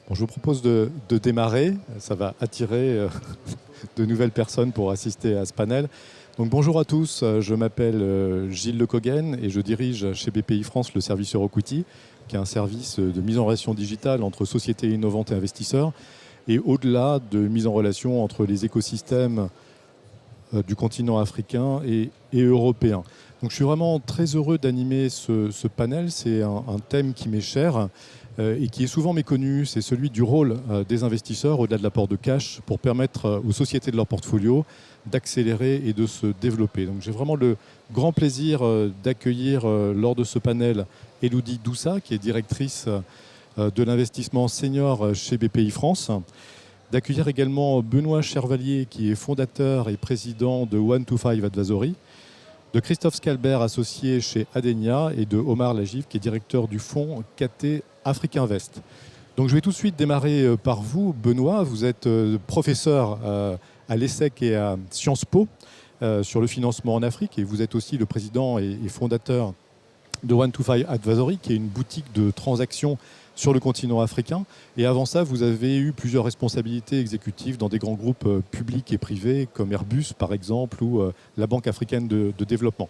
Bon, je vous propose de démarrer. Ça va attirer de nouvelles personnes pour assister à ce panel. Donc, bonjour à tous, je m'appelle Gilles Lecogen et je dirige chez BPI France le service EuroEquity, qui est un service de mise en relation digitale entre sociétés innovantes et investisseurs, et au-delà de mise en relation entre les écosystèmes du continent africain et européen. Donc je suis vraiment très heureux d'animer ce panel. C'est un thème qui m'est cher et qui est souvent méconnu. C'est celui du rôle des investisseurs au-delà de l'apport de cash pour permettre aux sociétés de leur portfolio d'accélérer et de se développer. Donc j'ai vraiment le grand plaisir d'accueillir lors de ce panel Élodie Doussa, qui est directrice de l'investissement senior chez BPI France. D'accueillir également Benoît Chervalier, qui est fondateur et président de One25 Advisory, de Christophe Scalbert, associé chez Adenia, et de Omar Lagif, qui est directeur du fonds KT Afrique Invest. Donc je vais tout de suite démarrer par vous, Benoît. Vous êtes professeur à l'ESSEC et à Sciences Po sur le financement en Afrique, et vous êtes aussi le président et fondateur de One25 Advisory, qui est une boutique de transactions sur le continent africain. Et avant ça, vous avez eu plusieurs responsabilités exécutives dans des grands groupes publics et privés, comme Airbus, par exemple, ou la Banque africaine de développement.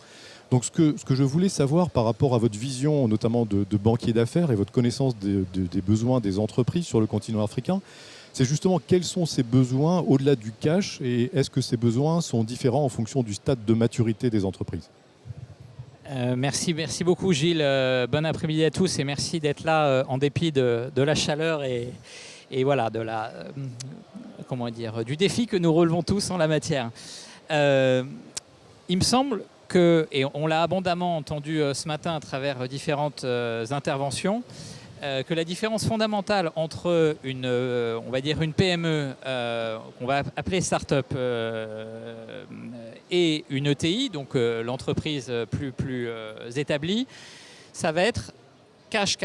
Donc, ce que je voulais savoir par rapport à votre vision, notamment de banquier d'affaires et votre connaissance des besoins des entreprises sur le continent africain, c'est justement quels sont ces besoins au-delà du cash et est-ce que ces besoins sont différents en fonction du stade de maturité des entreprises ? Merci beaucoup Gilles. Bon après-midi à tous et merci d'être là en dépit de la chaleur et voilà, du défi que nous relevons tous en la matière. Il me semble que, et on l'a abondamment entendu ce matin à travers différentes interventions, que la différence fondamentale entre on va dire une PME, qu'on va appeler start-up, et une ETI, donc l'entreprise plus établie, ça va être cash.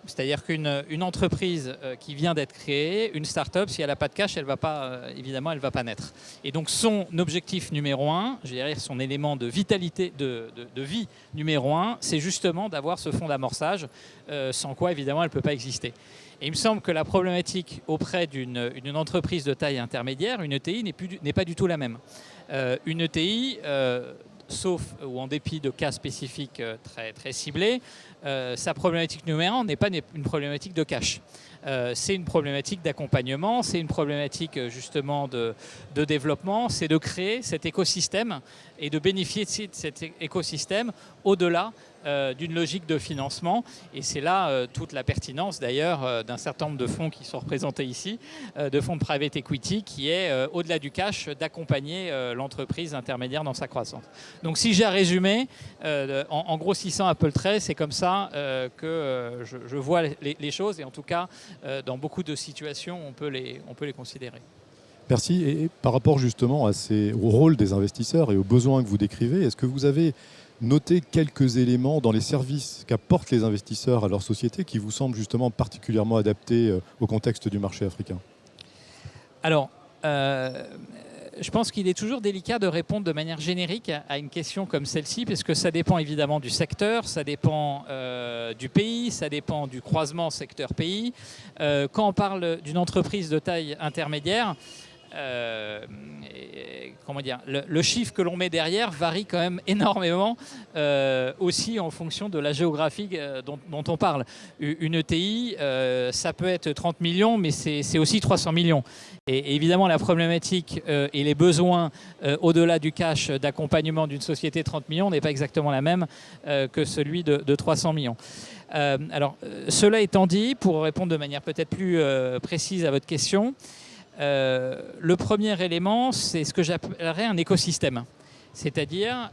C'est-à-dire qu'une entreprise qui vient d'être créée, une start-up, si elle n'a pas de cash, évidemment, elle ne va pas naître. Et donc son objectif numéro un, je dirais son élément de vitalité, de vie numéro un, c'est justement d'avoir ce fonds d'amorçage, sans quoi, évidemment, elle ne peut pas exister. Et il me semble que la problématique auprès d'une entreprise de taille intermédiaire, une ETI, n'est pas du tout la même. Une ETI, sauf ou en dépit de cas spécifiques très ciblés, sa problématique numéro un n'est pas une problématique de cash. C'est une problématique d'accompagnement, c'est une problématique justement de développement, c'est de créer cet écosystème et de bénéficier de cet écosystème au-delà d'une logique de financement. Et c'est là toute la pertinence d'ailleurs d'un certain nombre de fonds qui sont représentés ici, de fonds de private equity, qui est au-delà du cash, d'accompagner l'entreprise intermédiaire dans sa croissance. Donc si j'ai à résumer, en grossissant un peu le trait, c'est comme ça que je vois les choses, et en tout cas dans beaucoup de situations on peut les considérer. Merci. Et par rapport justement au rôle des investisseurs et aux besoins que vous décrivez, est-ce que vous avez noté quelques éléments dans les services qu'apportent les investisseurs à leur société qui vous semblent justement particulièrement adaptés au contexte du marché africain ? Alors, je pense qu'il est toujours délicat de répondre de manière générique à une question comme celle-ci, parce que ça dépend évidemment du secteur, ça dépend du pays, ça dépend du croisement secteur-pays. Quand on parle d'une entreprise de taille intermédiaire, le chiffre que l'on met derrière varie quand même énormément, aussi en fonction de la géographie dont on parle. Une ETI, ça peut être 30 millions, mais c'est aussi 300 millions. Et évidemment, la problématique et les besoins au-delà du cash d'accompagnement d'une société de 30 millions n'est pas exactement la même que celui de 300 millions. Cela étant dit, pour répondre de manière peut-être plus précise à votre question, le premier élément, c'est ce que j'appellerais un écosystème. C'est-à-dire,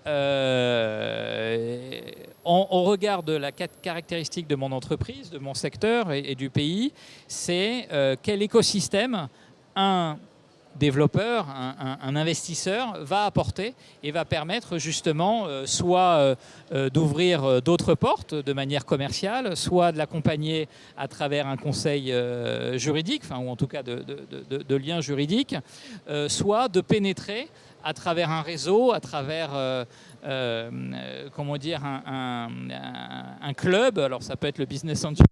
au regard de la caractéristique de mon entreprise, de mon secteur et du pays, c'est quel écosystème un développeur, un investisseur va apporter et va permettre justement soit d'ouvrir d'autres portes de manière commerciale, soit de l'accompagner à travers un conseil juridique, ou en tout cas de liens juridiques, soit de pénétrer à travers un réseau, à travers un club. Alors ça peut être le business angel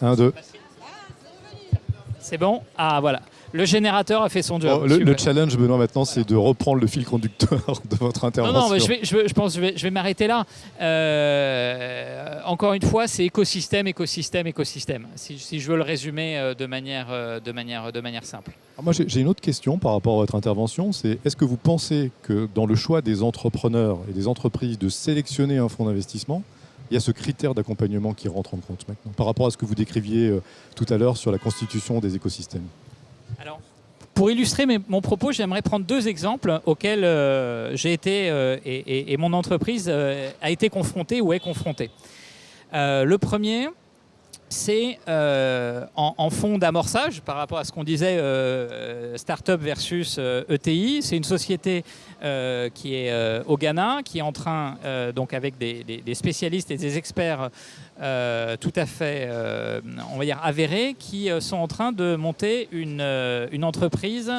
1, 2. C'est bon? Ah, voilà. Le générateur a fait son job. Le challenge, Benoît, maintenant, c'est de reprendre le fil conducteur de votre intervention. Non, mais je pense que je vais m'arrêter là. Encore une fois, c'est écosystème. Si je veux le résumer de manière simple. Alors moi, j'ai une autre question par rapport à votre intervention. C'est est-ce que vous pensez que dans le choix des entrepreneurs et des entreprises de sélectionner un fonds d'investissement, il y a ce critère d'accompagnement qui rentre en compte maintenant, par rapport à ce que vous décriviez tout à l'heure sur la constitution des écosystèmes? Alors, pour illustrer mon propos, j'aimerais prendre 2 exemples auxquels j'ai été et mon entreprise a été confrontée ou est confrontée. Le premier, c'est en fonds d'amorçage par rapport à ce qu'on disait start-up versus ETI. C'est une société qui est au Ghana, qui est en train, donc avec des spécialistes et des experts tout à fait, on va dire, avérés, qui sont en train de monter une entreprise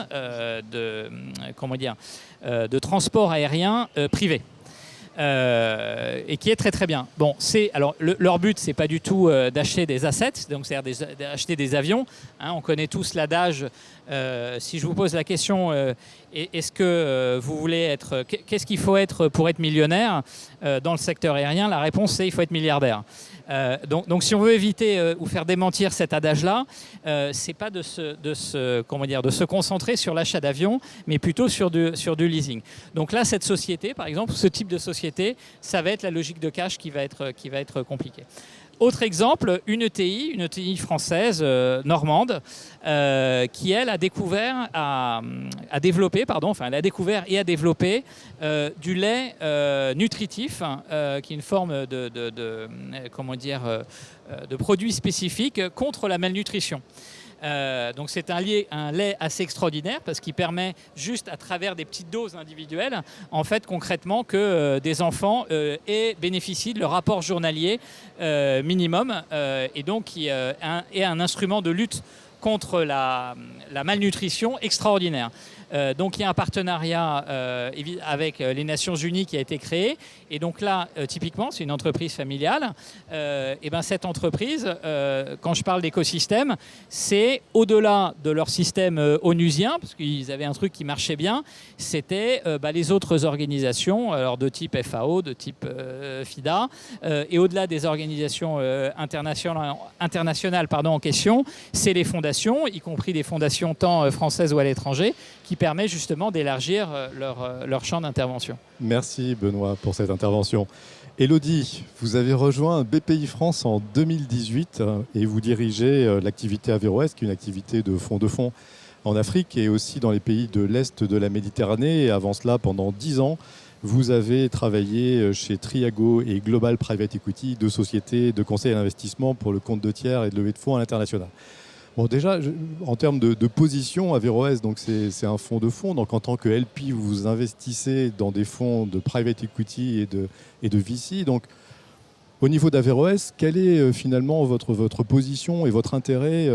de transport aérien privé. Et qui est très très bien. Bon, alors leur but, c'est pas du tout d'acheter des assets, donc c'est-à-dire d'acheter des avions. Hein, on connaît tous l'adage. Si je vous pose la question, est-ce que vous voulez être, qu'est-ce qu'il faut être pour être millionnaire dans le secteur aérien? La réponse, c'est il faut être milliardaire. Donc si on veut éviter ou faire démentir cet adage-là, c'est pas de se concentrer sur l'achat d'avions, mais plutôt sur du leasing. Donc là, cette société, par exemple, ce type de société, ça va être la logique de cash qui va être compliquée. Autre exemple, une ETI française, normande, qui elle a découvert et a développé du lait nutritif, qui est une forme de produit spécifique contre la malnutrition. Donc c'est un lait assez extraordinaire parce qu'il permet juste à travers des petites doses individuelles, en fait concrètement que des enfants bénéficient de leur apport journalier minimum et donc qui est un instrument de lutte contre la malnutrition extraordinaire. Donc il y a un partenariat avec les Nations Unies qui a été créé. Et donc là, typiquement, c'est une entreprise familiale. Et ben cette entreprise, quand je parle d'écosystème, c'est au-delà de leur système onusien, parce qu'ils avaient un truc qui marchait bien, c'était les autres organisations, alors de type FAO, de type FIDA, et au-delà des organisations internationales en question, c'est les fondations, y compris des fondations tant françaises ou à l'étranger, qui permet justement d'élargir leur champ d'intervention. Merci Benoît pour cette intervention. Élodie, vous avez rejoint BPI France en 2018 et vous dirigez l'activité Averroès, qui est une activité de fonds en Afrique et aussi dans les pays de l'Est de la Méditerranée. Et avant cela, pendant 10 ans, vous avez travaillé chez Triago et Global Private Equity, 2 sociétés de conseil à l'investissement pour le compte de tiers et de levée de fonds à l'international. Bon, déjà, en termes de position, Averroès, donc c'est un fonds de fonds. Donc, en tant que LP, vous investissez dans des fonds de private equity et de VC. Donc, au niveau d'Averroès, quel est finalement votre position et votre intérêt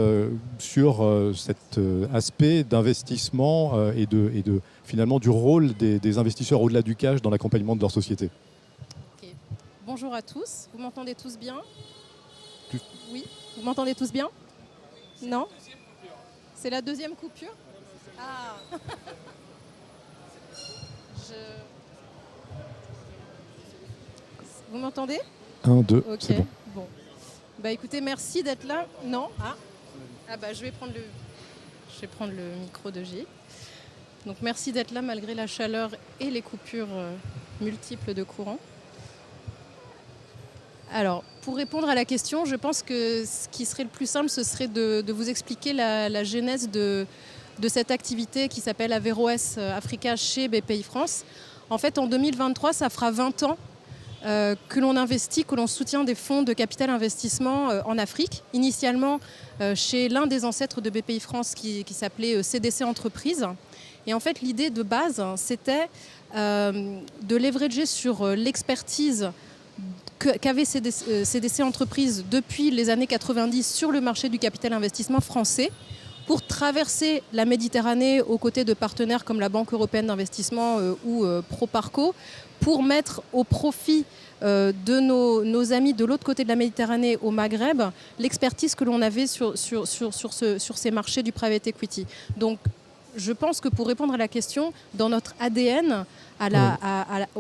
sur cet aspect d'investissement et de finalement du rôle des investisseurs au-delà du cash dans l'accompagnement de leur société? Okay. Bonjour à tous. Vous m'entendez tous bien? Oui. Vous m'entendez tous bien? Non? C'est la deuxième coupure? Ah. Vous m'entendez? 1, 2, ok. C'est bon. Bon. Bah écoutez, merci d'être là. Non? Je vais prendre le micro de Gilles. Donc merci d'être là malgré la chaleur et les coupures multiples de courant. Alors, pour répondre à la question, je pense que ce qui serait le plus simple, ce serait de vous expliquer la genèse de cette activité qui s'appelle Averroès Africa chez BPI France. En fait, en 2023, ça fera 20 ans que l'on investit, que l'on soutient des fonds de capital investissement en Afrique. Initialement, chez l'un des ancêtres de BPI France qui s'appelait CDC Entreprises. Et en fait, l'idée de base, c'était de leverager sur l'expertise qu'avait CDC Entreprises depuis les années 90 sur le marché du capital investissement français pour traverser la Méditerranée aux côtés de partenaires comme la Banque européenne d'investissement ou Proparco, pour mettre au profit de nos amis de l'autre côté de la Méditerranée au Maghreb l'expertise que l'on avait sur ces marchés du private equity. Donc je pense que pour répondre à la question, dans notre ADN,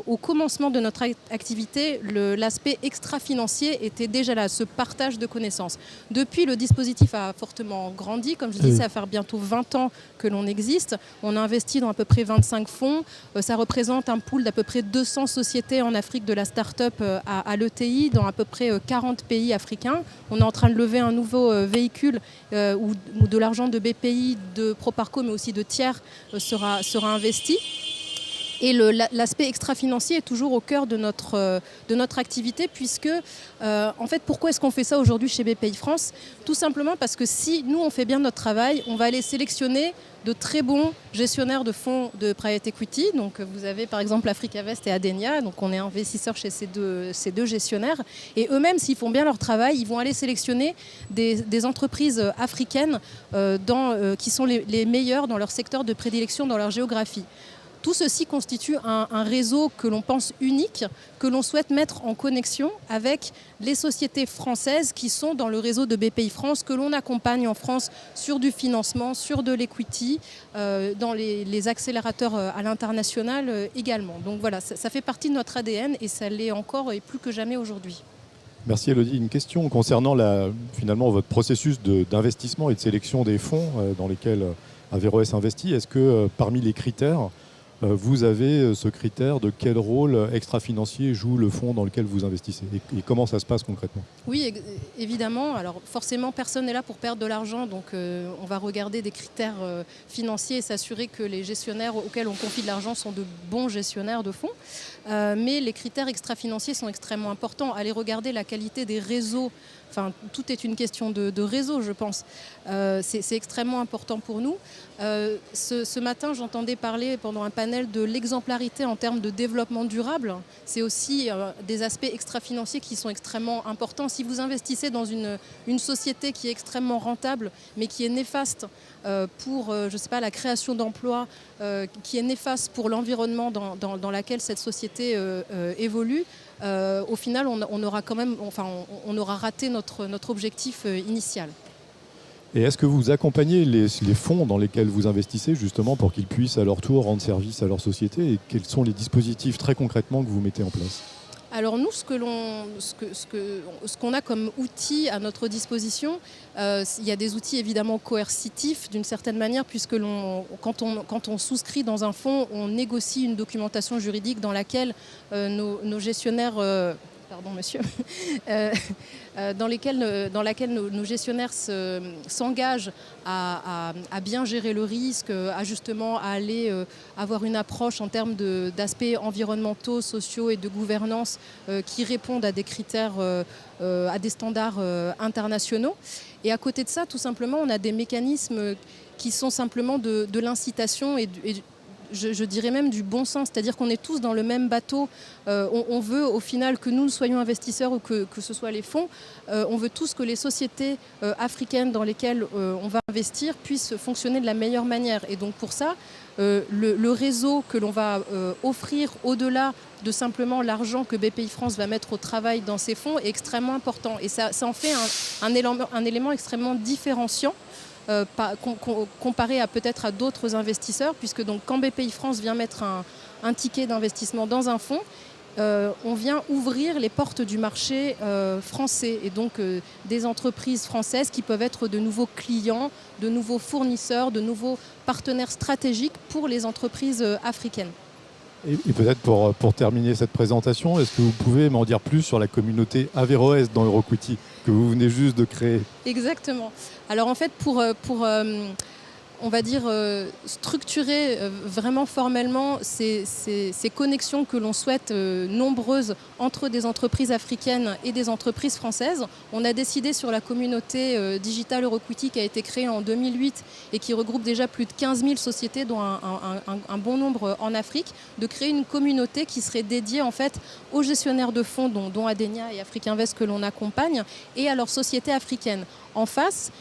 au commencement de notre activité, l'aspect extra-financier était déjà là, ce partage de connaissances. Depuis, le dispositif a fortement grandi. Comme je dis, ça va faire bientôt 20 ans que l'on existe. On a investi dans à peu près 25 fonds. Ça représente un pool d'à peu près 200 sociétés en Afrique, de la start-up à l'ETI, dans à peu près 40 pays africains. On est en train de lever un nouveau véhicule où de l'argent de BPI, de Proparco, mais aussi de tiers sera investi. Et l'aspect extra-financier est toujours au cœur de notre activité, puisque, en fait, pourquoi est-ce qu'on fait ça aujourd'hui chez BPI France ? Tout simplement parce que si nous, on fait bien notre travail, on va aller sélectionner de très bons gestionnaires de fonds de private equity. Donc, vous avez par exemple Africa Invest et Adenia, donc on est investisseur chez ces deux gestionnaires. Et eux-mêmes, s'ils font bien leur travail, ils vont aller sélectionner des entreprises africaines qui sont les meilleures dans leur secteur de prédilection, dans leur géographie. Tout ceci constitue un réseau que l'on pense unique, que l'on souhaite mettre en connexion avec les sociétés françaises qui sont dans le réseau de BPI France, que l'on accompagne en France sur du financement, sur de l'equity, dans les accélérateurs à l'international également. Donc voilà, ça fait partie de notre ADN et ça l'est encore et plus que jamais aujourd'hui. Merci Elodie. Une question concernant finalement votre processus d'investissement et de sélection des fonds dans lesquels Averroès investit. Est-ce que parmi les critères, vous avez ce critère de quel rôle extra-financier joue le fonds dans lequel vous investissez et comment ça se passe concrètement ? Oui, évidemment. Alors forcément, personne n'est là pour perdre de l'argent, donc on va regarder des critères financiers et s'assurer que les gestionnaires auxquels on confie de l'argent sont de bons gestionnaires de fonds. Mais les critères extra-financiers sont extrêmement importants. Allez regarder la qualité des réseaux. Enfin, tout est une question de réseau, je pense. C'est extrêmement important pour nous. Ce matin, j'entendais parler pendant un panel de l'exemplarité en termes de développement durable. C'est aussi des aspects extra-financiers qui sont extrêmement importants. Si vous investissez dans une société qui est extrêmement rentable, mais qui est néfaste pour, je sais pas, la création d'emplois, qui est néfaste pour l'environnement dans laquelle cette société évolue, au final, on aura raté notre objectif initial. Et est-ce que vous accompagnez les fonds dans lesquels vous investissez justement pour qu'ils puissent à leur tour rendre service à leur société et quels sont les dispositifs très concrètement que vous mettez en place ? Alors nous, ce qu'on a comme outils à notre disposition, il y a des outils évidemment coercitifs d'une certaine manière, puisque quand on souscrit dans un fonds, on négocie une documentation juridique dans laquelle nos gestionnaires... Pardon, monsieur. Dans laquelle nos gestionnaires s'engagent à bien gérer le risque, à justement à aller avoir une approche en termes d'aspects environnementaux, sociaux et de gouvernance qui répondent à des critères, à des standards internationaux. Et à côté de ça, tout simplement, on a des mécanismes qui sont simplement de l'incitation et je dirais même du bon sens, c'est-à-dire qu'on est tous dans le même bateau. On veut au final que nous soyons investisseurs ou que ce soit les fonds. On veut tous que les sociétés africaines dans lesquelles on va investir puissent fonctionner de la meilleure manière. Et donc pour ça, le réseau que l'on va offrir au-delà de simplement l'argent que BPI France va mettre au travail dans ces fonds est extrêmement important. Et ça en fait un élément extrêmement différenciant. Comparé peut-être à d'autres investisseurs, puisque donc, quand BPI France vient mettre un ticket d'investissement dans un fonds, on vient ouvrir les portes du marché français et donc des entreprises françaises qui peuvent être de nouveaux clients, de nouveaux fournisseurs, de nouveaux partenaires stratégiques pour les entreprises africaines. Et peut-être pour terminer cette présentation, est-ce que vous pouvez m'en dire plus sur la communauté Averroès dans Euroquity que vous venez juste de créer ? Exactement. Alors en fait, pour on va dire, structurer vraiment formellement ces connexions que l'on souhaite nombreuses entre des entreprises africaines et des entreprises françaises. On a décidé sur la communauté Digital Euroquity qui a été créée en 2008 et qui regroupe déjà plus de 15 000 sociétés, dont un bon nombre en Afrique, de créer une communauté qui serait dédiée en fait aux gestionnaires de fonds, dont Adenia et Africa Invest que l'on accompagne, et à leurs sociétés africaines. En face,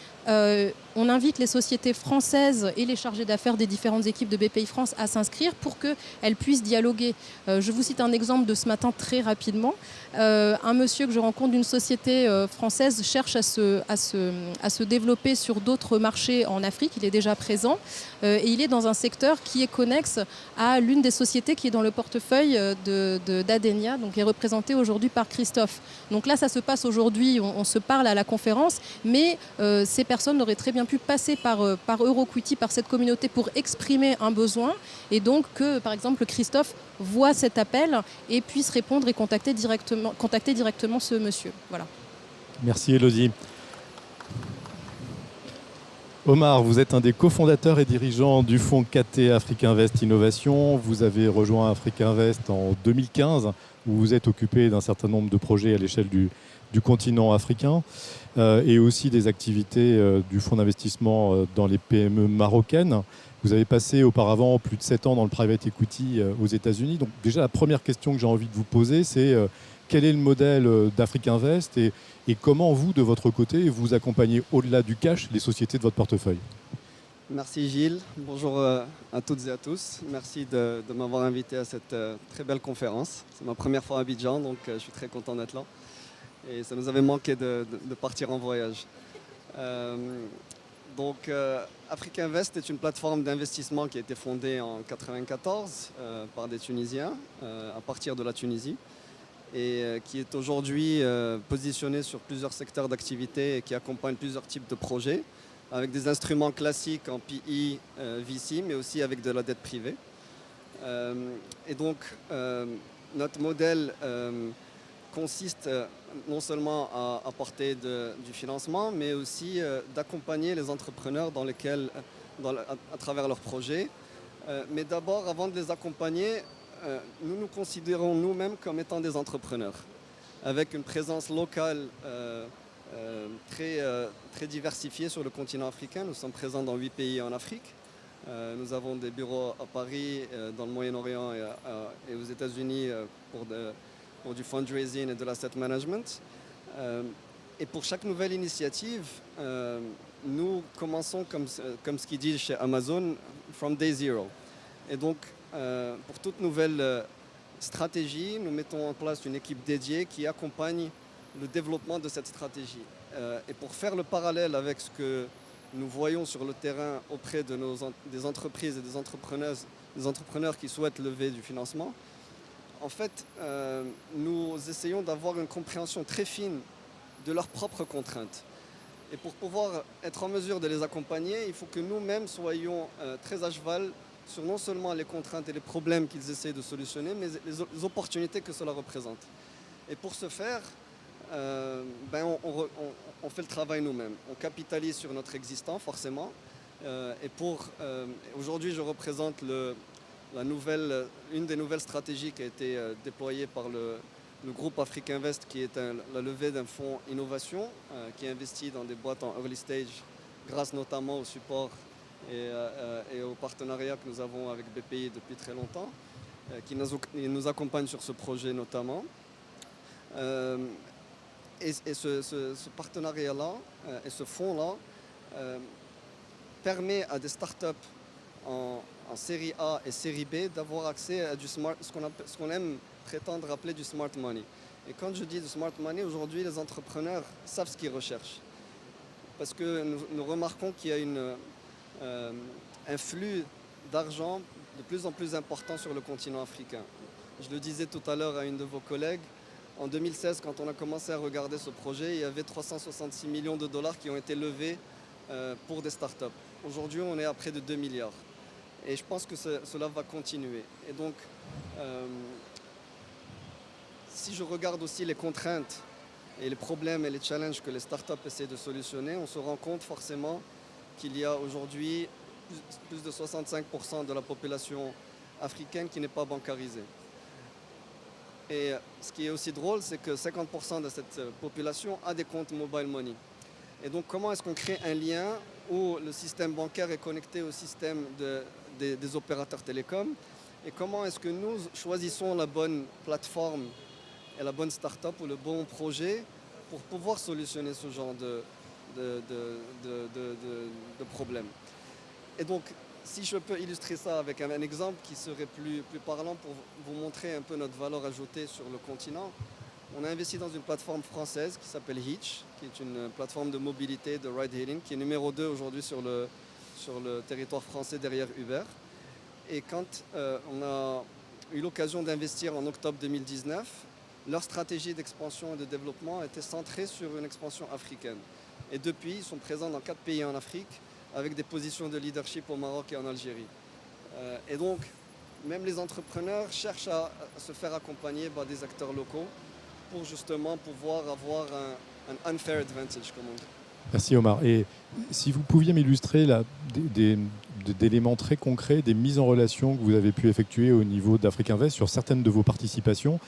on invite les sociétés françaises et les chargés d'affaires des différentes équipes de BPI France à s'inscrire pour qu'elles puissent dialoguer. Je vous cite un exemple de ce matin très rapidement. Un monsieur que je rencontre d'une société française cherche à se développer sur d'autres marchés en Afrique. Il est déjà présent et il est dans un secteur qui est connexe à l'une des sociétés qui est dans le portefeuille d'Adenia, donc qui est représentée aujourd'hui par Christophe. Donc là, ça se passe aujourd'hui, on se parle à la conférence, mais ces personnes auraient très bien pu passer par EuroQuity, par cette communauté pour exprimer un besoin et donc que, par exemple, Christophe voit cet appel et puisse répondre et contacter directement ce monsieur. Voilà. Merci Elodie. Omar, vous êtes un des cofondateurs et dirigeants du fonds KT Africa Invest Innovation. Vous avez rejoint Africa Invest en 2015, où vous êtes occupé d'un certain nombre de projets à l'échelle du continent africain et aussi des activités du fonds d'investissement dans les PME marocaines. Vous avez passé auparavant plus de 7 ans dans le private equity aux États-Unis. Donc déjà, la première question que j'ai envie de vous poser, c'est quel est le modèle d'Africa Invest et comment vous, de votre côté, vous accompagnez au-delà du cash les sociétés de votre portefeuille? Merci Gilles, bonjour à toutes et à tous. Merci de m'avoir invité à cette très belle conférence. C'est ma première fois à Abidjan, donc je suis très content d'être là. Et ça nous avait manqué de partir en voyage. Africa Invest est une plateforme d'investissement qui a été fondée en 1994 par des Tunisiens à partir de la Tunisie et qui est aujourd'hui positionnée sur plusieurs secteurs d'activité et qui accompagne plusieurs types de projets avec des instruments classiques en PI, VC, mais aussi avec de la dette privée. Notre modèle consiste non seulement à apporter du financement, mais aussi d'accompagner les entrepreneurs à travers leurs projets. Mais d'abord, avant de les accompagner, nous nous considérons nous-mêmes comme étant des entrepreneurs, avec une présence locale très diversifiée sur le continent africain. Nous sommes présents dans 8 pays en Afrique. Nous avons des bureaux à Paris, dans le Moyen-Orient et aux États-Unis pour du fundraising et de l'asset management. Et pour chaque nouvelle initiative, nous commençons comme ce qu'ils disent chez Amazon, from day zero. Et donc, pour toute nouvelle stratégie, nous mettons en place une équipe dédiée qui accompagne le développement de cette stratégie. Et pour faire le parallèle avec ce que nous voyons sur le terrain auprès des entreprises et des entrepreneurs qui souhaitent lever du financement, en fait, nous essayons d'avoir une compréhension très fine de leurs propres contraintes. Et pour pouvoir être en mesure de les accompagner, il faut que nous-mêmes soyons très à cheval sur non seulement les contraintes et les problèmes qu'ils essaient de solutionner, mais les opportunités que cela représente. Et pour ce faire, on fait le travail nous-mêmes. On capitalise sur notre existant, forcément. Aujourd'hui, je représente une des nouvelles stratégies qui a été déployée par le groupe Africa Invest, qui est la levée d'un fonds innovation qui investit dans des boîtes en early stage, grâce notamment au support et au partenariat que nous avons avec BPI depuis très longtemps, qui nous accompagne sur ce projet notamment. Ce partenariat-là et ce fonds-là permet à des startups en série A et série B d'avoir accès à ce qu'on aime prétendre appeler du smart money. Et quand je dis du smart money, aujourd'hui, les entrepreneurs savent ce qu'ils recherchent. Parce que nous remarquons qu'il y a un flux d'argent de plus en plus important sur le continent africain. Je le disais tout à l'heure à une de vos collègues, en 2016, quand on a commencé à regarder ce projet, il y avait 366 millions de dollars qui ont été levés pour des startups. Aujourd'hui, on est à près de 2 milliards. Et je pense que cela va continuer. Et donc, si je regarde aussi les contraintes et les problèmes et les challenges que les startups essaient de solutionner, on se rend compte forcément qu'il y a aujourd'hui plus de 65% de la population africaine qui n'est pas bancarisée. Et ce qui est aussi drôle, c'est que 50% de cette population a des comptes mobile money. Et donc, comment est-ce qu'on crée un lien où le système bancaire est connecté au système des opérateurs télécoms? Et comment est-ce que nous choisissons la bonne plateforme et la bonne start-up ou le bon projet pour pouvoir solutionner ce genre de problèmes. Et donc, si je peux illustrer ça avec un exemple qui serait plus parlant pour vous montrer un peu notre valeur ajoutée sur le continent, on a investi dans une plateforme française qui s'appelle Hitch, qui est une plateforme de mobilité, de ride-hailing, qui est numéro 2 aujourd'hui sur le territoire français derrière Uber. Et quand on a eu l'occasion d'investir en octobre 2019, leur stratégie d'expansion et de développement était centrée sur une expansion africaine. Et depuis, ils sont présents dans 4 pays en Afrique, avec des positions de leadership au Maroc et en Algérie. Et donc, même les entrepreneurs cherchent à se faire accompagner par des acteurs locaux pour justement pouvoir avoir un unfair advantage, comme on dit. Merci Omar. Et si vous pouviez m'illustrer là, d'éléments très concrets, des mises en relation que vous avez pu effectuer au niveau d'Afrique Invest sur certaines de vos participations,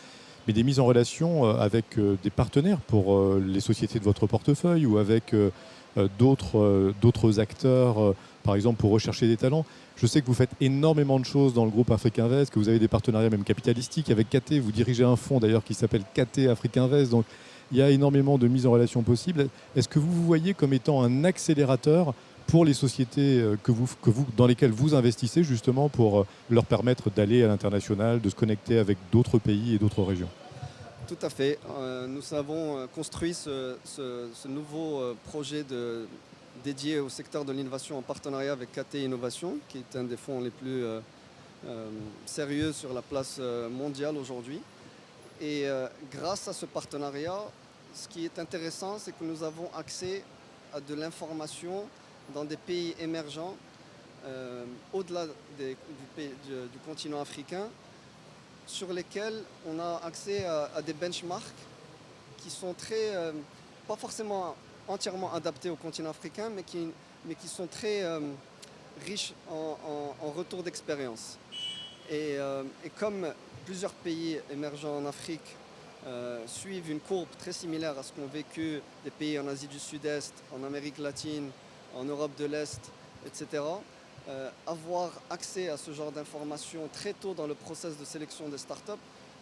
mais des mises en relation avec des partenaires pour les sociétés de votre portefeuille ou avec d'autres acteurs, par exemple pour rechercher des talents. Je sais que vous faites énormément de choses dans le groupe Afrique Invest, que vous avez des partenariats même capitalistiques avec KT. Vous dirigez un fonds d'ailleurs qui s'appelle KT Afrique Invest. Donc il y a énormément de mises en relation possibles. Est-ce que vous vous voyez comme étant un accélérateur pour les sociétés dans lesquelles vous investissez, justement pour leur permettre d'aller à l'international, de se connecter avec d'autres pays et d'autres régions? Tout à fait. Nous avons construit ce nouveau projet dédié au secteur de l'innovation en partenariat avec KT Innovation, qui est un des fonds les plus sérieux sur la place mondiale aujourd'hui. Et grâce à ce partenariat, ce qui est intéressant, c'est que nous avons accès à de l'information dans des pays émergents, au-delà du continent africain, sur lesquels on a accès à des benchmarks qui sont pas forcément entièrement adaptés au continent africain, mais qui sont très riches en retour d'expérience. Et comme plusieurs pays émergents en Afrique suivent une courbe très similaire à ce qu'ont vécu des pays en Asie du Sud-Est, en Amérique latine, en Europe de l'Est, etc., avoir accès à ce genre d'informations très tôt dans le process de sélection des startups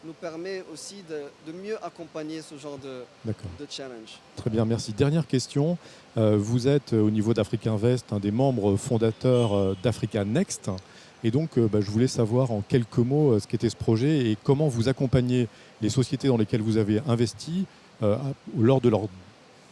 nous permet aussi de mieux accompagner ce genre de challenge. Très bien, merci. Dernière question. Vous êtes au niveau d'Afrique Invest un des membres fondateurs d'Africa Next. Et donc, je voulais savoir en quelques mots ce qu'était ce projet et comment vous accompagnez les sociétés dans lesquelles vous avez investi lors de leur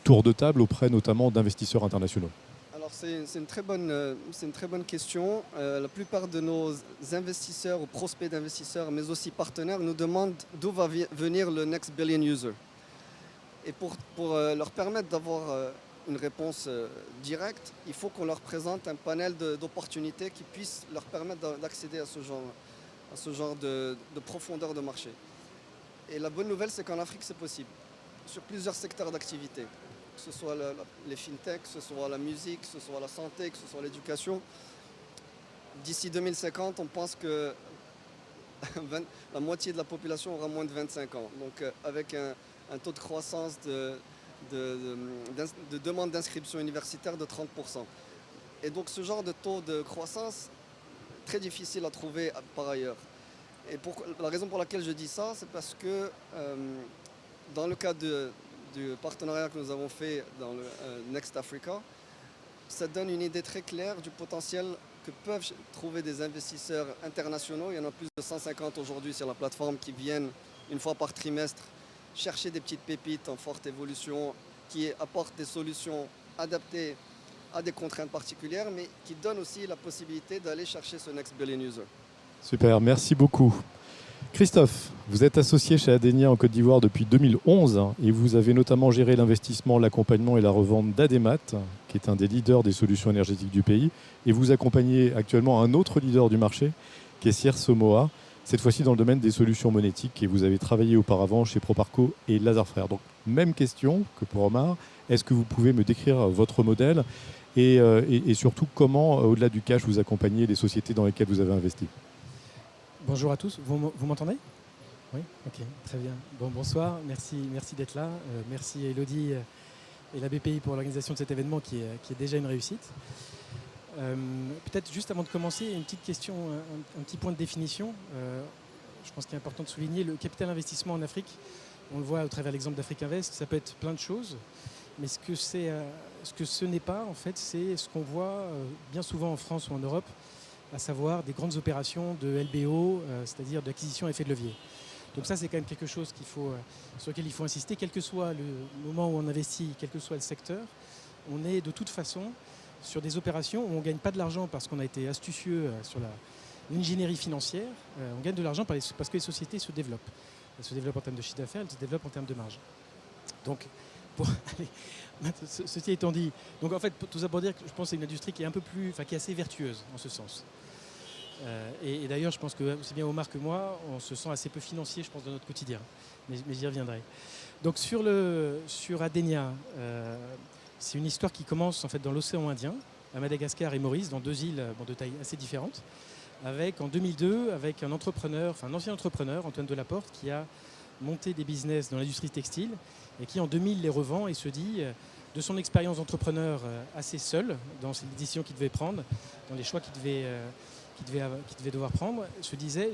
tour de table auprès notamment d'investisseurs internationaux. Alors, c'est une très bonne question. La plupart de nos investisseurs ou prospects d'investisseurs, mais aussi partenaires, nous demandent d'où va venir le next billion user. Et pour leur permettre d'avoir une réponse directe, il faut qu'on leur présente un panel d'opportunités qui puisse leur permettre d'accéder à ce genre de profondeur de marché. Et la bonne nouvelle, c'est qu'en Afrique, c'est possible, sur plusieurs secteurs d'activité. Que ce soit les fintechs, que ce soit la musique, que ce soit la santé, que ce soit l'éducation. D'ici 2050, on pense que la moitié de la population aura moins de 25 ans. Donc avec un taux de croissance de demande d'inscription universitaire de 30%. Et donc ce genre de taux de croissance, très difficile à trouver par ailleurs. Et la raison pour laquelle je dis ça, c'est parce que dans le cadre du partenariat que nous avons fait dans le Next Africa, ça donne une idée très claire du potentiel que peuvent trouver des investisseurs internationaux. Il y en a plus de 150 aujourd'hui sur la plateforme qui viennent une fois par trimestre chercher des petites pépites en forte évolution qui apportent des solutions adaptées à des contraintes particulières, mais qui donnent aussi la possibilité d'aller chercher ce next billion user. Super, merci beaucoup. Christophe, vous êtes associé chez Adenia en Côte d'Ivoire depuis 2011 et vous avez notamment géré l'investissement, l'accompagnement et la revente d'Ademat, qui est un des leaders des solutions énergétiques du pays. Et vous accompagnez actuellement un autre leader du marché, qui est Sierre Somoa, cette fois-ci dans le domaine des solutions monétiques. Et vous avez travaillé auparavant chez Proparco et Lazare Frères. Donc, même question que pour Omar. Est-ce que vous pouvez me décrire votre modèle et surtout comment, au-delà du cash, vous accompagnez les sociétés dans lesquelles vous avez investi? Bonjour à tous, vous m'entendez? Oui, ok, très bien. Bonsoir, merci d'être là. Merci à Elodie et la BPI pour l'organisation de cet événement qui est déjà une réussite. Peut-être juste avant de commencer, une petite question, un petit point de définition. Je pense qu'il est important de souligner le capital investissement en Afrique. On le voit au travers de l'exemple d'Afrique Invest, ça peut être plein de choses. Mais ce que ce n'est pas, en fait, c'est ce qu'on voit bien souvent en France ou en Europe, à savoir des grandes opérations de LBO, c'est-à-dire d'acquisition à effet de levier. Donc ça, c'est quand même quelque chose sur lequel il faut insister, quel que soit le moment où on investit, quel que soit le secteur. On est de toute façon sur des opérations où on ne gagne pas de l'argent parce qu'on a été astucieux sur l'ingénierie financière. On gagne de l'argent parce que les sociétés se développent. Elles se développent en termes de chiffre d'affaires, elles se développent en termes de marge. Donc, ceci étant dit, donc en fait, tout ça pour dire que je pense que c'est une industrie qui est qui est assez vertueuse en ce sens. Et d'ailleurs, je pense que aussi bien Omar que moi, on se sent assez peu financier, je pense, dans notre quotidien. Mais j'y reviendrai. Donc sur Adenia, c'est une histoire qui commence en fait dans l'océan Indien, à Madagascar et Maurice, dans deux îles de taille assez différentes, en 2002, avec un ancien entrepreneur, Antoine Delaporte, qui a monté des business dans l'industrie textile et qui en 2000 les revend et se dit, de son expérience d'entrepreneur assez seul, dans les décisions qu'il devait prendre, dans les choix qu'il devait devoir prendre, se disait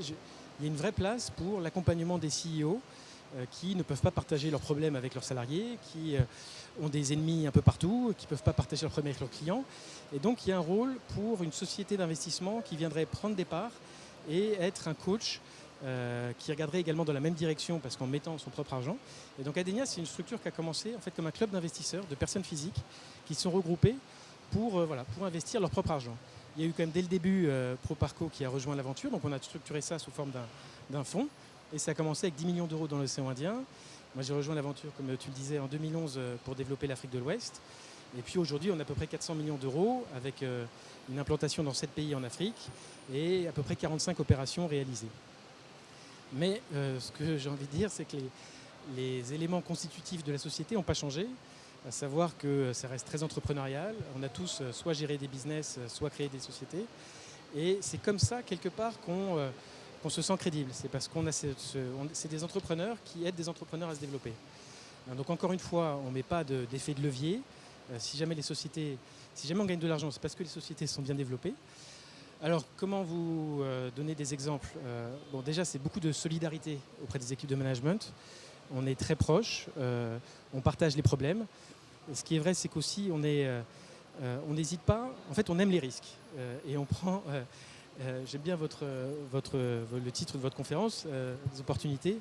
il y a une vraie place pour l'accompagnement des CEO qui ne peuvent pas partager leurs problèmes avec leurs salariés, qui ont des ennemis un peu partout, qui ne peuvent pas partager leurs problèmes avec leurs clients. Et donc il y a un rôle pour une société d'investissement qui viendrait prendre des parts et être un coach qui regarderait également dans la même direction parce qu'en mettant son propre argent. Et donc Adenia, c'est une structure qui a commencé en fait comme un club d'investisseurs, de personnes physiques qui se sont regroupées pour investir leur propre argent. Il y a eu quand même dès le début Proparco qui a rejoint l'aventure, donc on a structuré ça sous forme d'un fonds. Et ça a commencé avec 10 millions d'euros dans l'océan Indien. Moi j'ai rejoint l'aventure, comme tu le disais, en 2011 pour développer l'Afrique de l'Ouest. Et puis aujourd'hui on a à peu près 400 millions d'euros avec une implantation dans 7 pays en Afrique et à peu près 45 opérations réalisées. Mais ce que j'ai envie de dire, c'est que les éléments constitutifs de la société n'ont pas changé, à savoir que ça reste très entrepreneurial. On a tous soit géré des business, soit créé des sociétés. Et c'est comme ça, quelque part, qu'on se sent crédible. C'est parce qu'on a c'est des entrepreneurs qui aident des entrepreneurs à se développer. Donc encore une fois, on ne met pas d'effet de levier. Si jamais on gagne de l'argent, c'est parce que les sociétés sont bien développées. Alors, comment vous donner des exemples ? Déjà, c'est beaucoup de solidarité auprès des équipes de management. On est très proches, on partage les problèmes. Et ce qui est vrai, c'est qu'aussi, on n'hésite pas. En fait, on aime les risques. Et on prend, j'aime bien le titre de votre conférence, des opportunités.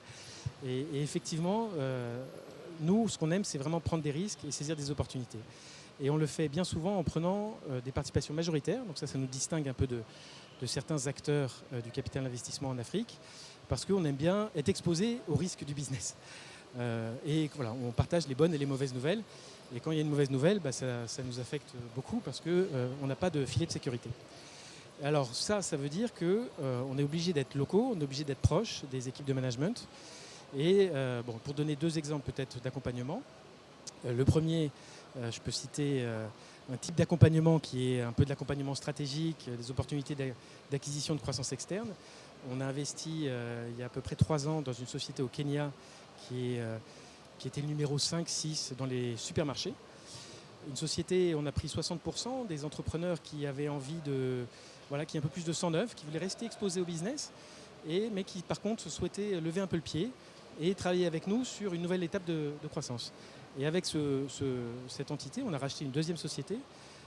Et effectivement, nous, ce qu'on aime, c'est vraiment prendre des risques et saisir des opportunités. Et on le fait bien souvent en prenant des participations majoritaires. Donc ça nous distingue un peu de certains acteurs du capital investissement en Afrique, parce qu'on aime bien être exposé au risque du business. Et voilà, on partage les bonnes et les mauvaises nouvelles. Et quand il y a une mauvaise nouvelle, ça nous affecte beaucoup parce qu'on n'a pas de filet de sécurité. Alors ça veut dire qu'on est obligé d'être locaux, on est obligé d'être proche des équipes de management. Et pour donner deux exemples peut-être d'accompagnement, le premier, je peux citer un type d'accompagnement qui est un peu de l'accompagnement stratégique, des opportunités d'acquisition de croissance externe. On a investi il y a à peu près 3 ans dans une société au Kenya qui était le numéro 5-6 dans les supermarchés. Une société, on a pris 60% des entrepreneurs qui avaient envie qui ont un peu plus de sang neuf, qui voulaient rester exposés au business, mais qui par contre souhaitaient lever un peu le pied et travailler avec nous sur une nouvelle étape de croissance. Et avec cette entité, on a racheté une deuxième société.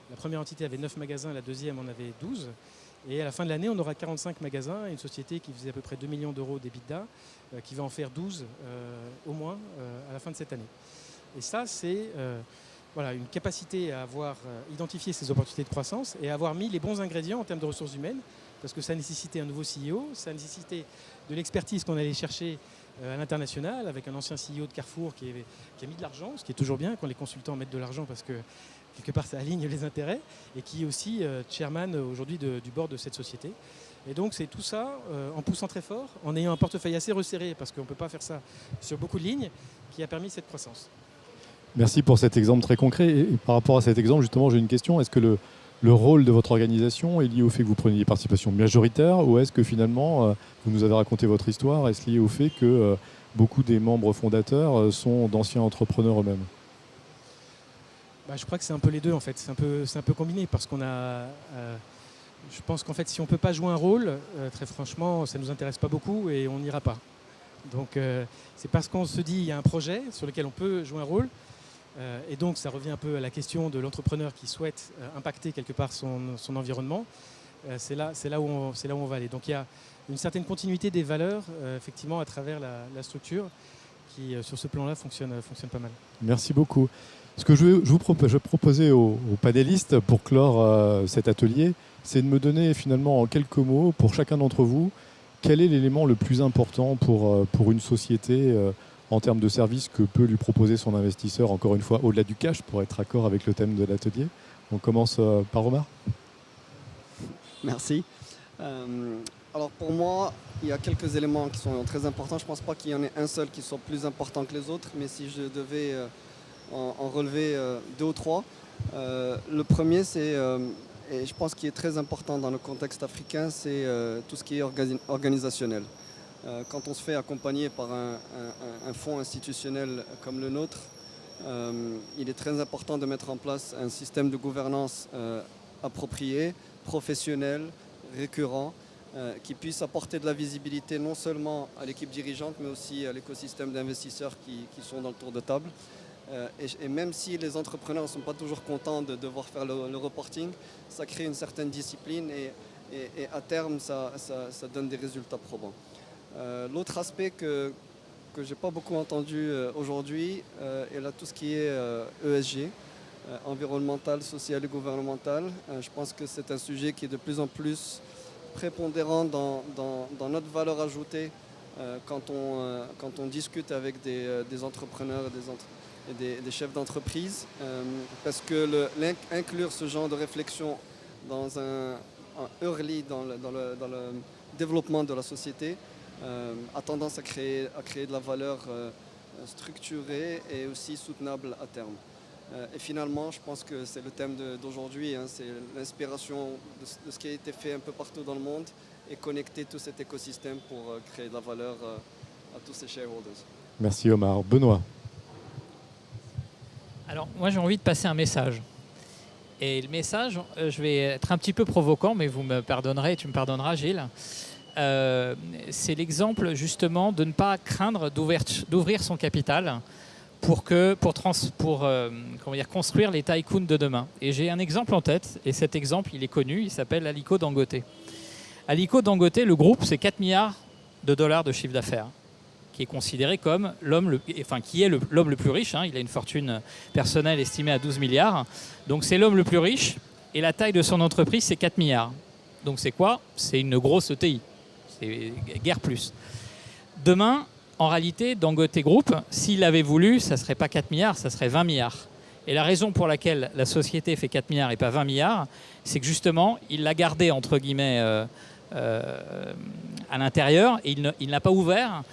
La première entité avait 9 magasins, la deuxième en avait 12. Et à la fin de l'année, on aura 45 magasins et une société qui faisait à peu près 2 millions d'euros d'EBITDA, qui va en faire 12 au moins à la fin de cette année. Et ça, c'est une capacité à avoir identifié ces opportunités de croissance et à avoir mis les bons ingrédients en termes de ressources humaines, parce que ça nécessitait un nouveau CEO, ça nécessitait de l'expertise qu'on allait chercher à l'international, avec un ancien CEO de Carrefour qui a mis de l'argent, ce qui est toujours bien quand les consultants mettent de l'argent parce que quelque part ça aligne les intérêts, et qui est aussi chairman aujourd'hui du board de cette société. Et donc c'est tout ça en poussant très fort, en ayant un portefeuille assez resserré, parce qu'on ne peut pas faire ça sur beaucoup de lignes, qui a permis cette croissance. Merci pour cet exemple très concret. Et par rapport à cet exemple, justement, j'ai une question. Est-ce que le rôle de votre organisation est lié au fait que vous preniez des participations majoritaires, ou est-ce que finalement, vous nous avez raconté votre histoire, est-ce lié au fait que beaucoup des membres fondateurs sont d'anciens entrepreneurs eux-mêmes ? Je crois que c'est un peu les deux en fait, c'est un peu combiné, parce qu'on a... je pense qu'en fait si on ne peut pas jouer un rôle, très franchement, ça ne nous intéresse pas beaucoup et on n'ira pas. Donc c'est parce qu'on se dit il y a un projet sur lequel on peut jouer un rôle Et donc, ça revient un peu à la question de l'entrepreneur qui souhaite impacter quelque part son environnement. C'est là où on va aller. Donc, il y a une certaine continuité des valeurs, effectivement, à travers la structure qui, sur ce plan-là, fonctionne pas mal. Merci beaucoup. Ce que je proposais aux panélistes pour clore cet atelier, c'est de me donner finalement en quelques mots, pour chacun d'entre vous, quel est l'élément le plus important pour une société en termes de services que peut lui proposer son investisseur, encore une fois, au-delà du cash, pour être accord avec le thème de l'atelier. On commence par Omar. Merci. Alors pour moi, il y a quelques éléments qui sont très importants. Je ne pense pas qu'il y en ait un seul qui soit plus important que les autres, mais si je devais en relever deux ou trois, le premier, c'est, et je pense qu'il est très important dans le contexte africain, c'est tout ce qui est organisationnel. Quand on se fait accompagner par un fonds institutionnel comme le nôtre, il est très important de mettre en place un système de gouvernance approprié, professionnel, récurrent, qui puisse apporter de la visibilité non seulement à l'équipe dirigeante, mais aussi à l'écosystème d'investisseurs qui sont dans le tour de table. Et même si les entrepreneurs ne sont pas toujours contents de devoir faire le reporting, ça crée une certaine discipline et à terme, ça donne des résultats probants. L'autre aspect que je n'ai pas beaucoup entendu aujourd'hui est là tout ce qui est ESG, environnemental, social et gouvernemental. Je pense que c'est un sujet qui est de plus en plus prépondérant dans notre valeur ajoutée quand on discute avec des entrepreneurs et des chefs d'entreprise, parce que inclure ce genre de réflexion dans un early dans le développement de la société a tendance à créer de la valeur structurée et aussi soutenable à terme. Et finalement, je pense que c'est le thème d'aujourd'hui, hein, c'est l'inspiration de ce qui a été fait un peu partout dans le monde et connecter tout cet écosystème pour créer de la valeur à tous ces shareholders. Merci Omar. Benoît. Alors, moi, j'ai envie de passer un message. Et le message, je vais être un petit peu provoquant, mais vous me pardonnerez, tu me pardonneras, Gilles. C'est l'exemple, justement, de ne pas craindre d'ouvrir son capital pour construire les tycoons de demain. Et j'ai un exemple en tête, et cet exemple, il est connu, il s'appelle Aliko Dangote. Aliko Dangote, le groupe, c'est 4 milliards de dollars de chiffre d'affaires, qui est considéré comme l'homme le plus riche. Hein. Il a une fortune personnelle estimée à 12 milliards. Donc c'est l'homme le plus riche, et la taille de son entreprise, c'est 4 milliards. Donc c'est quoi? C'est une grosse ETI. C'est guère plus. Demain, en réalité, Dangote Group, s'il avait voulu, ça ne serait pas 4 milliards, ça serait 20 milliards. Et la raison pour laquelle la société fait 4 milliards et pas 20 milliards, c'est que justement, il l'a gardé, entre guillemets, à l'intérieur, et il n'a pas ouvert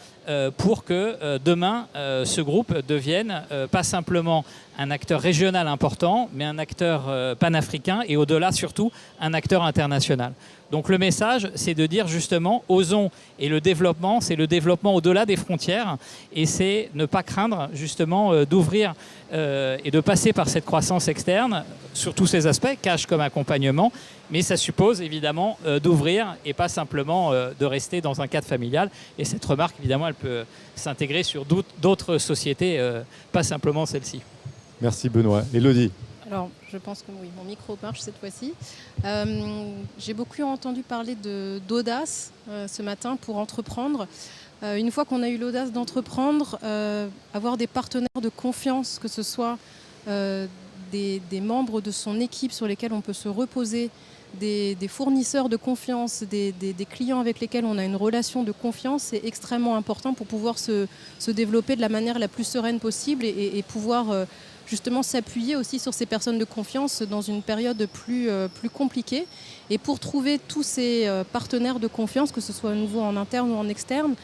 pour que demain, ce groupe devienne pas simplement un acteur régional important, mais un acteur panafricain et au-delà surtout un acteur international. Donc le message, c'est de dire justement, osons, et le développement, c'est le développement au-delà des frontières, et c'est ne pas craindre justement d'ouvrir et de passer par cette croissance externe sur tous ces aspects, cash comme accompagnement, mais ça suppose évidemment d'ouvrir et pas simplement de rester dans un cadre familial. Et cette remarque, évidemment, elle peut s'intégrer sur d'autres sociétés, pas simplement celle-ci. Merci Benoît. Élodie. Alors, je pense que oui, mon micro marche cette fois-ci. J'ai beaucoup entendu parler d'audace ce matin pour entreprendre. Une fois qu'on a eu l'audace d'entreprendre, avoir des partenaires de confiance, que ce soit des membres de son équipe sur lesquels on peut se reposer, des fournisseurs de confiance, des clients avec lesquels on a une relation de confiance, c'est extrêmement important pour pouvoir se développer de la manière la plus sereine possible et pouvoir justement s'appuyer aussi sur ces personnes de confiance dans une période plus compliquée. Et pour trouver tous ces partenaires de confiance, que ce soit à nouveau en interne ou en externe,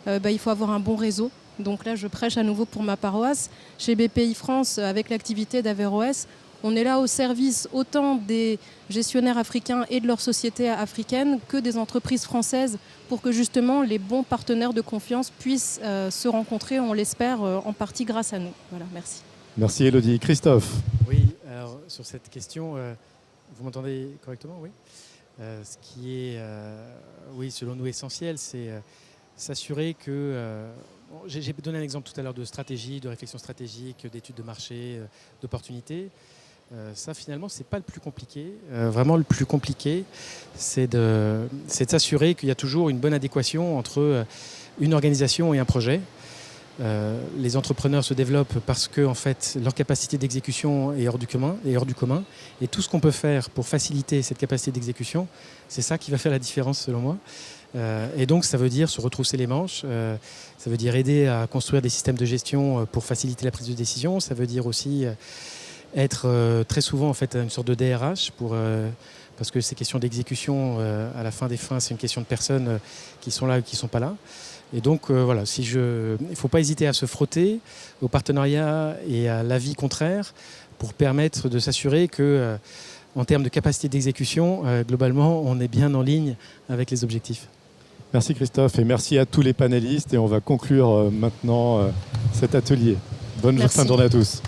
il faut avoir un bon réseau. Donc là, je prêche à nouveau pour ma paroisse. Chez BPI France, avec l'activité d'Averroès, on est là au service autant des gestionnaires africains et de leurs sociétés africaines que des entreprises françaises pour que justement les bons partenaires de confiance puissent se rencontrer, on l'espère, en partie grâce à nous. Voilà, merci. Merci Élodie. Christophe. Oui, alors sur cette question, vous m'entendez correctement? Oui. Ce qui est, oui, selon nous essentiel, c'est s'assurer que... j'ai donné un exemple tout à l'heure de stratégie, de réflexion stratégique, d'études de marché, d'opportunités. Ça, finalement, ce n'est pas le plus compliqué. Vraiment, le plus compliqué, c'est de s'assurer qu'il y a toujours une bonne adéquation entre une organisation et un projet. Les entrepreneurs se développent parce que en fait, leur capacité d'exécution est hors du commun. Et tout ce qu'on peut faire pour faciliter cette capacité d'exécution, c'est ça qui va faire la différence, selon moi. Et donc, ça veut dire se retrousser les manches. Ça veut dire aider à construire des systèmes de gestion pour faciliter la prise de décision. Ça veut dire aussi... être très souvent en fait une sorte de DRH parce que ces questions d'exécution à la fin des fins, c'est une question de personnes qui sont là ou qui ne sont pas là. Et donc voilà, il ne faut pas hésiter à se frotter au partenariat et à l'avis contraire pour permettre de s'assurer que en termes de capacité d'exécution, globalement, on est bien en ligne avec les objectifs. Merci Christophe et merci à tous les panélistes et on va conclure maintenant cet atelier. Bonne fin de journée à tous.